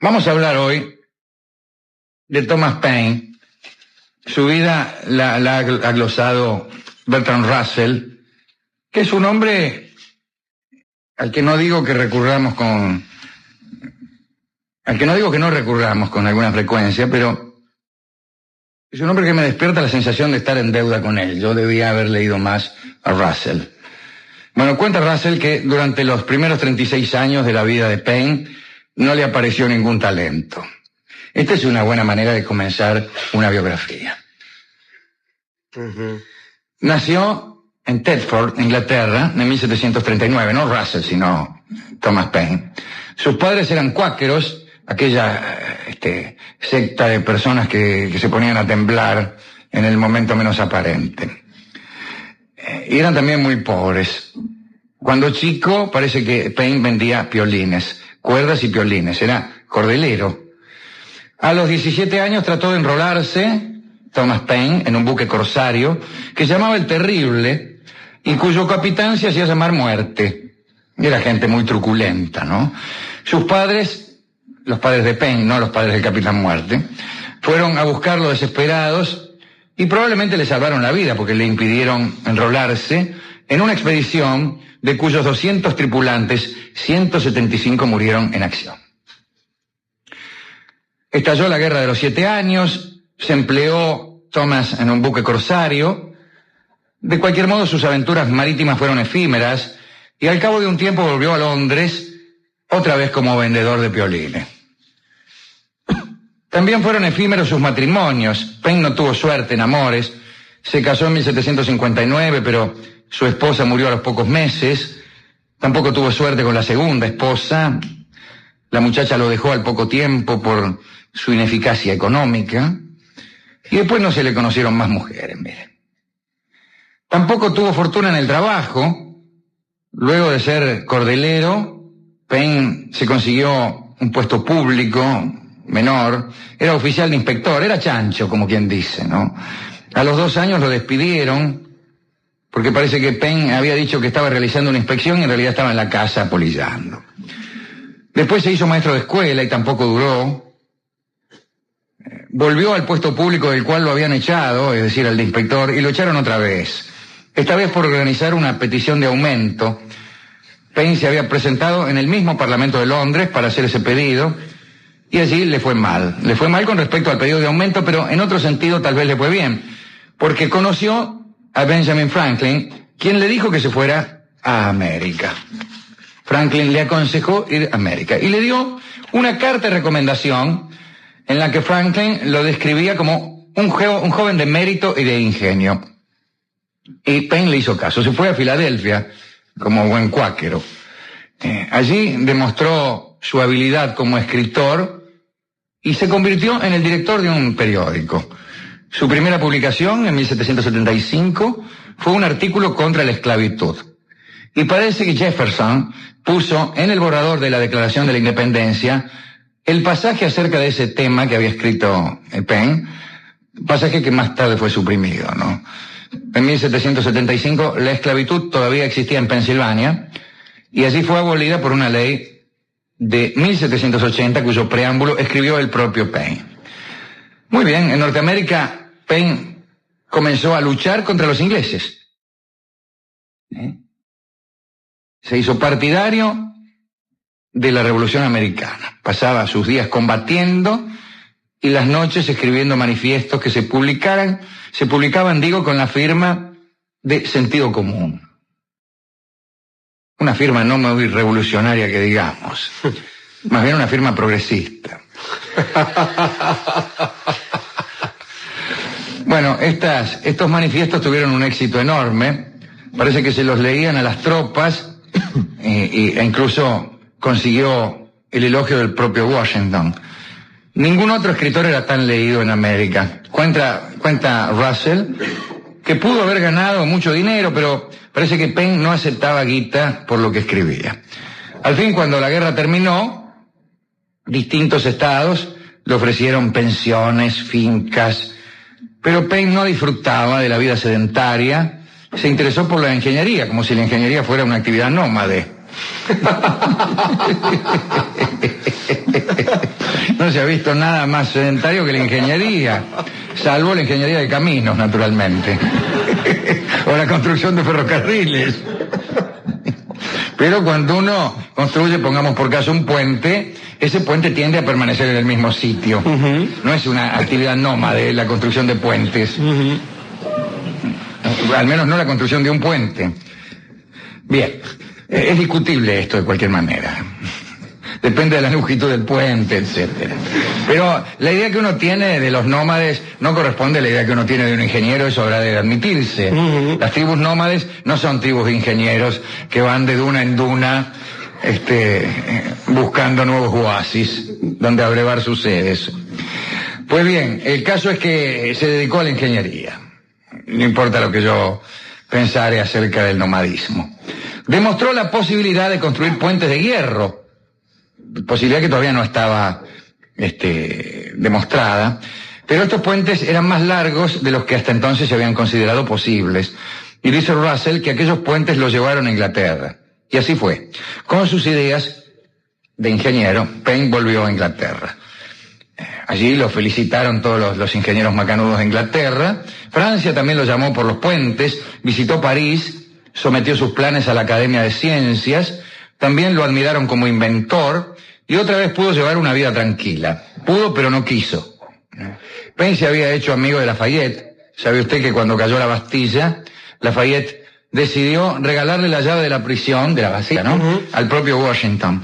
Vamos a hablar hoy de Thomas Paine. Su vida la ha glosado Bertrand Russell, que es un hombre al que no digo que no recurramos con alguna frecuencia, pero es un hombre que me despierta la sensación de estar en deuda con él. Yo debía haber leído más a Russell. Bueno, cuenta Russell que durante los primeros 36 años de la vida de Paine no le apareció ningún talento. Esta es una buena manera de comenzar una biografía. Nació en Thetford, Inglaterra, en 1739, no Russell, sino Thomas Paine. Sus padres eran cuáqueros, aquella secta de personas que se ponían a temblar en el momento menos aparente. Y eran también muy pobres. Cuando chico parece que Paine vendía piolines, cuerdas y piolines, era cordelero. A los 17 años trató de enrolarse, Thomas Paine, en un buque corsario que se llamaba El Terrible y cuyo capitán se hacía llamar Muerte. Era gente muy truculenta, ¿no? Sus padres, los padres de Paine, no los padres del capitán Muerte, fueron a buscarlo desesperados y probablemente le salvaron la vida porque le impidieron enrolarse en una expedición de cuyos 200 tripulantes, 175 murieron en acción. Estalló la Guerra de los 7 Años, se empleó Thomas en un buque corsario. De cualquier modo, sus aventuras marítimas fueron efímeras y al cabo de un tiempo volvió a Londres, otra vez como vendedor de piolines. También fueron efímeros sus matrimonios. Paine no tuvo suerte en amores. Se casó en 1759, pero su esposa murió a los pocos meses. Tampoco tuvo suerte con la segunda esposa. La muchacha lo dejó al poco tiempo por su ineficacia económica. Y después no se le conocieron más mujeres, miren. Tampoco tuvo fortuna en el trabajo. Luego de ser cordelero, Paine se consiguió un puesto público menor. Era oficial de inspector, era chancho, como quien dice, ¿no? A los 2 años lo despidieron porque parece que Paine había dicho que estaba realizando una inspección y en realidad estaba en la casa polillando. Después se hizo maestro de escuela y tampoco duró. Volvió al puesto público del cual lo habían echado, es decir, al de inspector, y lo echaron otra vez. Esta vez por organizar una petición de aumento. Paine se había presentado en el mismo Parlamento de Londres para hacer ese pedido, y allí le fue mal. Le fue mal con respecto al pedido de aumento, pero en otro sentido tal vez le fue bien, porque conoció a Benjamin Franklin, quien le dijo que se fuera a América. Franklin le aconsejó ir a América y le dio una carta de recomendación en la que Franklin lo describía como un joven de mérito y de ingenio. Y Paine le hizo caso, se fue a Filadelfia como buen cuáquero. Allí demostró su habilidad como escritor y se convirtió en el director de un periódico. Su primera publicación, en 1775, fue un artículo contra la esclavitud. Y parece que Jefferson puso en el borrador de la Declaración de la Independencia el pasaje acerca de ese tema que había escrito Paine, pasaje que más tarde fue suprimido, ¿no? En 1775 la esclavitud todavía existía en Pensilvania y allí fue abolida por una ley de 1780 cuyo preámbulo escribió el propio Paine. Muy bien, en Norteamérica Paine comenzó a luchar contra los ingleses. Se hizo partidario de la Revolución Americana. Pasaba sus días combatiendo y las noches escribiendo manifiestos que se publicaban, con la firma de Sentido Común. Una firma no muy revolucionaria que digamos, más bien una firma progresista. Bueno, estos manifiestos tuvieron un éxito enorme. Parece que se los leían a las tropas e incluso consiguió el elogio del propio Washington. Ningún otro escritor era tan leído en América. Cuenta Russell que pudo haber ganado mucho dinero, pero parece que Paine no aceptaba guita por lo que escribía. Al fin, cuando la guerra terminó, distintos estados le ofrecieron pensiones, fincas, pero Paine no disfrutaba de la vida sedentaria. Se interesó por la ingeniería, como si la ingeniería fuera una actividad nómade. No se ha visto nada más sedentario que la ingeniería, salvo la ingeniería de caminos, naturalmente, o la construcción de ferrocarriles. Pero cuando uno construye, pongamos por caso, un puente, ese puente tiende a permanecer en el mismo sitio. No es una actividad nómade la construcción de puentes. Al menos no la construcción de un puente. Bien, es discutible esto de cualquier manera. Depende de la longitud del puente, etcétera. Pero la idea que uno tiene de los nómades no corresponde a la idea que uno tiene de un ingeniero, eso habrá de admitirse. Las tribus nómades no son tribus de ingenieros que van de duna en duna buscando nuevos oasis donde abrevar sus sedes. Pues bien, el caso es que se dedicó a la ingeniería. No importa lo que yo pensare acerca del nomadismo. Demostró la posibilidad de construir puentes de hierro, posibilidad que todavía no estaba demostrada, pero estos puentes eran más largos de los que hasta entonces se habían considerado posibles. Y dice Russell que aquellos puentes los llevaron a Inglaterra. Y así fue. Con sus ideas de ingeniero, Paine volvió a Inglaterra. Allí lo felicitaron todos los ingenieros macanudos de Inglaterra. Francia también lo llamó por los puentes, visitó París, sometió sus planes a la Academia de Ciencias, también lo admiraron como inventor y otra vez pudo llevar una vida tranquila. Pudo, pero no quiso. Paine se había hecho amigo de Lafayette. ¿Sabe usted que cuando cayó la Bastilla, Lafayette decidió regalarle la llave de la prisión, de la Bastilla, ¿no? Al propio Washington.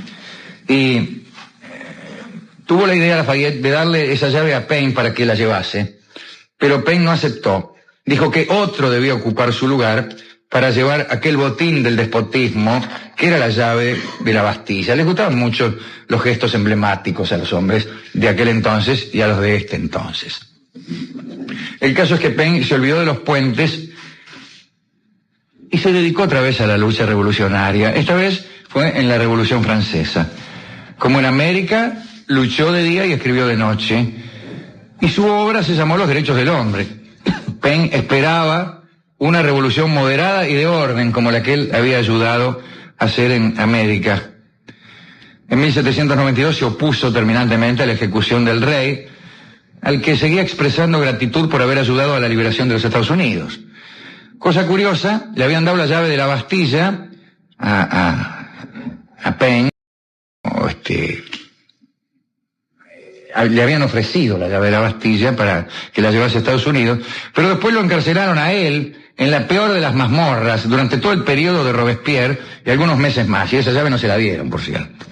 Y tuvo la idea Lafayette de darle esa llave a Paine para que la llevase, pero Paine no aceptó. Dijo que otro debía ocupar su lugar para llevar aquel botín del despotismo que era la llave de la Bastilla. Les gustaban mucho los gestos emblemáticos a los hombres de aquel entonces y a los de este entonces. El caso es que Paine se olvidó de los puentes y se dedicó otra vez a la lucha revolucionaria. Esta vez fue en la Revolución Francesa. Como en América, luchó de día y escribió de noche. Y su obra se llamó Los Derechos del Hombre. Paine esperaba una revolución moderada y de orden como la que él había ayudado a hacer en América. En 1792 se opuso terminantemente a la ejecución del rey, al que seguía expresando gratitud por haber ayudado a la liberación de los Estados Unidos. Cosa curiosa, le habían dado la llave de la Bastilla a Paine, le habían ofrecido la llave de la Bastilla para que la llevase a Estados Unidos, pero después lo encarcelaron a él en la peor de las mazmorras durante todo el periodo de Robespierre y algunos meses más, y esa llave no se la dieron, por cierto.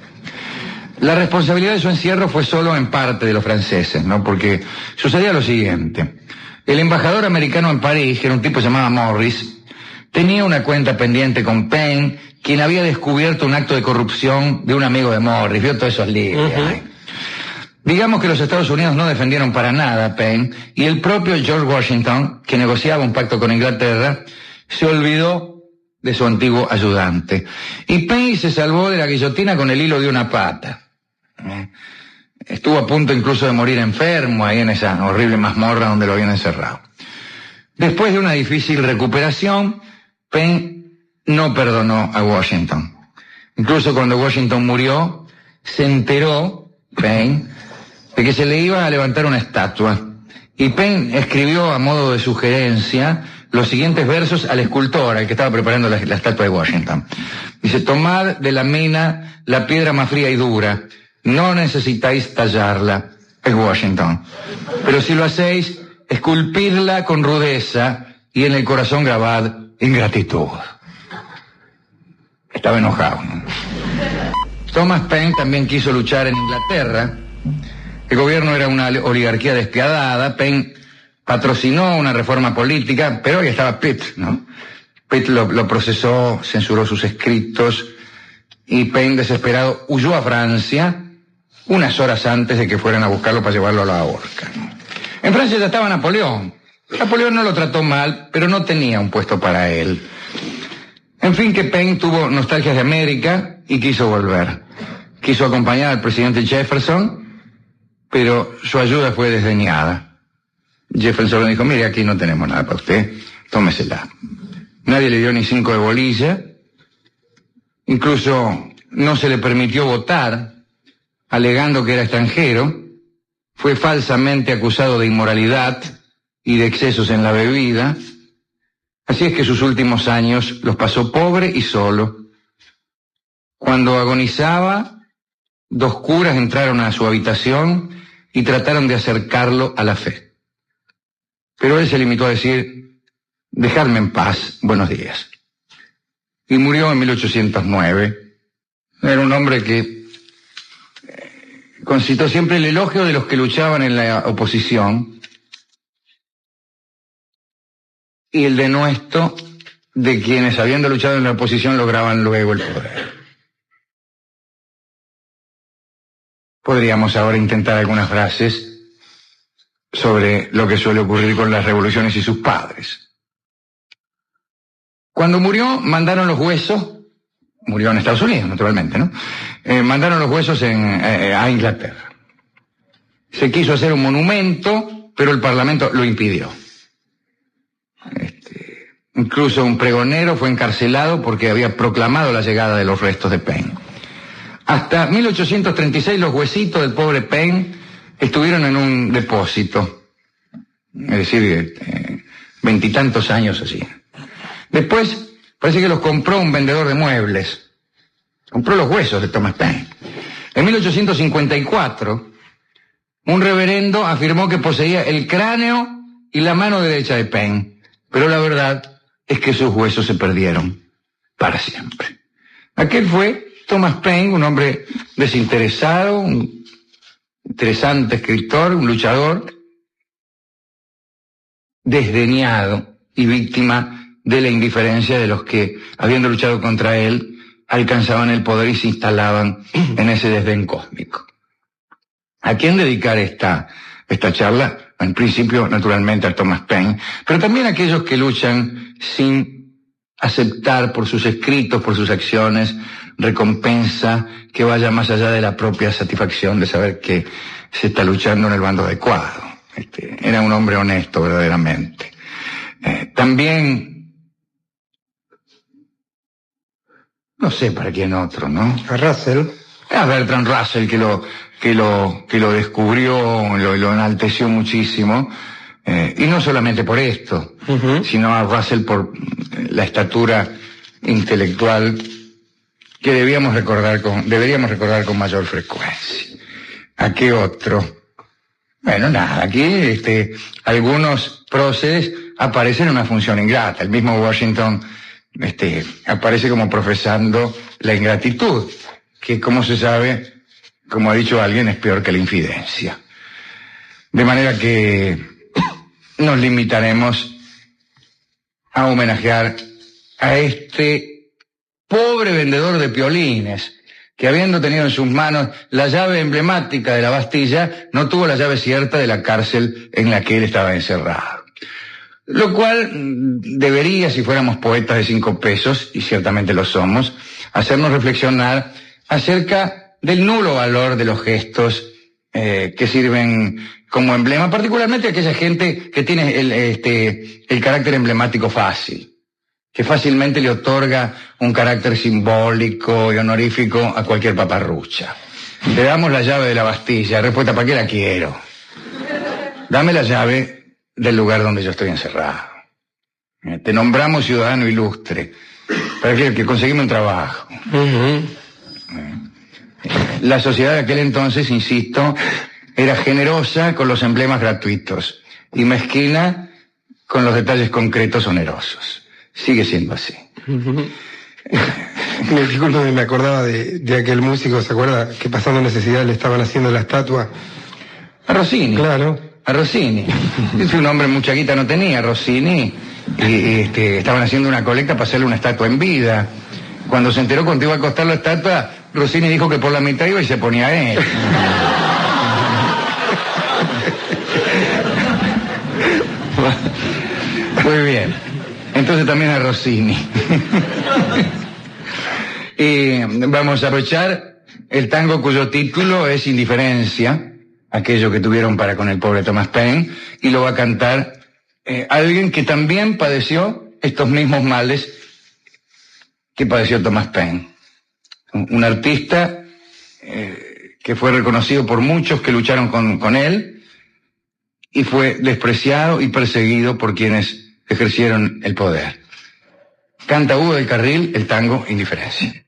La responsabilidad de su encierro fue solo en parte de los franceses, ¿no? Porque sucedía lo siguiente. El embajador americano en París, que era un tipo llamado Morris, tenía una cuenta pendiente con Paine, quien había descubierto un acto de corrupción de un amigo de Morris. Vio todos esos libros. Digamos que los Estados Unidos no defendieron para nada a Paine, y el propio George Washington, que negociaba un pacto con Inglaterra, se olvidó de su antiguo ayudante. Y Paine se salvó de la guillotina con el hilo de una pata. Estuvo a punto incluso de morir enfermo ahí en esa horrible mazmorra donde lo habían encerrado. Después de una difícil recuperación, Paine no perdonó a Washington. Incluso cuando Washington murió, se enteró, Paine, de que se le iba a levantar una estatua. Y Paine escribió a modo de sugerencia los siguientes versos al escultor, al que estaba preparando la estatua de Washington. Dice: tomad de la mina la piedra más fría y dura, no necesitáis tallarla, es Washington. Pero si lo hacéis, esculpirla con rudeza y en el corazón grabad ingratitud. Estaba enojado, ¿no? Thomas Paine también quiso luchar en Inglaterra. El gobierno era una oligarquía despiadada. Paine patrocinó una reforma política, pero ahí estaba Pitt, ¿no? Pitt lo procesó, censuró sus escritos, y Paine, desesperado, huyó a Francia unas horas antes de que fueran a buscarlo para llevarlo a la horca, ¿no? En Francia ya estaba Napoleón. Napoleón no lo trató mal, pero no tenía un puesto para él. En fin, que Paine tuvo nostalgias de América y quiso volver. Quiso acompañar al presidente Jefferson, pero su ayuda fue desdeñada. Jefferson le dijo: mire, aquí no tenemos nada para usted, tómesela. Nadie le dio ni 5 de bolilla, Incluso no se le permitió votar, alegando que era extranjero. Fue falsamente acusado de inmoralidad y de excesos en la bebida. Así es que sus últimos años los pasó pobre y solo. Cuando agonizaba, 2 curas entraron a su habitación y trataron de acercarlo a la fe. Pero él se limitó a decir: dejadme en paz, buenos días. Y murió en 1809. Era un hombre que concitó siempre el elogio de los que luchaban en la oposición y el denuesto de quienes, habiendo luchado en la oposición, lograban luego el poder. Podríamos ahora intentar algunas frases sobre lo que suele ocurrir con las revoluciones y sus padres. Cuando murió, mandaron los huesos, murió en Estados Unidos, naturalmente, ¿no? Mandaron los huesos a Inglaterra. Se quiso hacer un monumento, pero el Parlamento lo impidió. Incluso un pregonero fue encarcelado porque había proclamado la llegada de los restos de Paine. Hasta 1836 los huesitos del pobre Paine estuvieron en un depósito, es decir, 20 y tantos años así. Después parece que los compró un vendedor de muebles, compró los huesos de Thomas Paine. En 1854, un reverendo afirmó que poseía el cráneo y la mano derecha de Paine, pero la verdad es que sus huesos se perdieron para siempre. Aquel fue Thomas Paine, un hombre desinteresado, un interesante escritor, un luchador, desdeñado y víctima de la indiferencia de los que, habiendo luchado contra él, alcanzaban el poder y se instalaban en ese desdén cósmico. ¿A quién dedicar esta charla? En principio, naturalmente, a Thomas Paine, pero también a aquellos que luchan sin aceptar por sus escritos, por sus acciones, recompensa que vaya más allá de la propia satisfacción de saber que se está luchando en el bando adecuado. Era un hombre honesto, verdaderamente. También, no sé para quién otro, ¿no? A Russell. A Bertrand Russell, que lo descubrió, lo enalteció muchísimo, y no solamente por esto, sino a Russell por la estatura intelectual que deberíamos recordar con mayor frecuencia. ¿A qué otro? Bueno, nada, aquí algunos próceres aparecen en una función ingrata. El mismo Washington aparece como profesando la ingratitud, que, como se sabe, como ha dicho alguien, es peor que la infidencia. De manera que nos limitaremos a homenajear a este pobre vendedor de piolines, que habiendo tenido en sus manos la llave emblemática de la Bastilla, no tuvo la llave cierta de la cárcel en la que él estaba encerrado. Lo cual debería, si fuéramos poetas de 5 pesos, y ciertamente lo somos, hacernos reflexionar acerca del nulo valor de los gestos que sirven como emblema, particularmente aquella gente que tiene el carácter emblemático fácil, que fácilmente le otorga un carácter simbólico y honorífico a cualquier paparrucha. Le damos la llave de la Bastilla, respuesta: ¿para qué la quiero? Dame la llave del lugar donde yo estoy encerrado. Te nombramos ciudadano ilustre, para que conseguimos un trabajo. La sociedad de aquel entonces, insisto, era generosa con los emblemas gratuitos y mezquina con los detalles concretos onerosos. Sigue siendo así. Disculpe, me acordaba de aquel músico, ¿se acuerda? Que pasando necesidad le estaban haciendo la estatua. A Rossini. Claro. A Rossini. Es un hombre, mucha guita no tenía, Rossini. Y estaban haciendo una colecta para hacerle una estatua en vida. Cuando se enteró cuánto iba a costar la estatua, Rossini dijo que por la mitad iba y se ponía a él. Muy bien. Entonces también a Rossini. Y vamos a aprovechar el tango cuyo título es Indiferencia, aquello que tuvieron para con el pobre Thomas Paine, y lo va a cantar alguien que también padeció estos mismos males que padeció Thomas Paine. un artista que fue reconocido por muchos que lucharon con él y fue despreciado y perseguido por quienes ejercieron el poder. Canta Hugo del Carril el tango Indiferencia.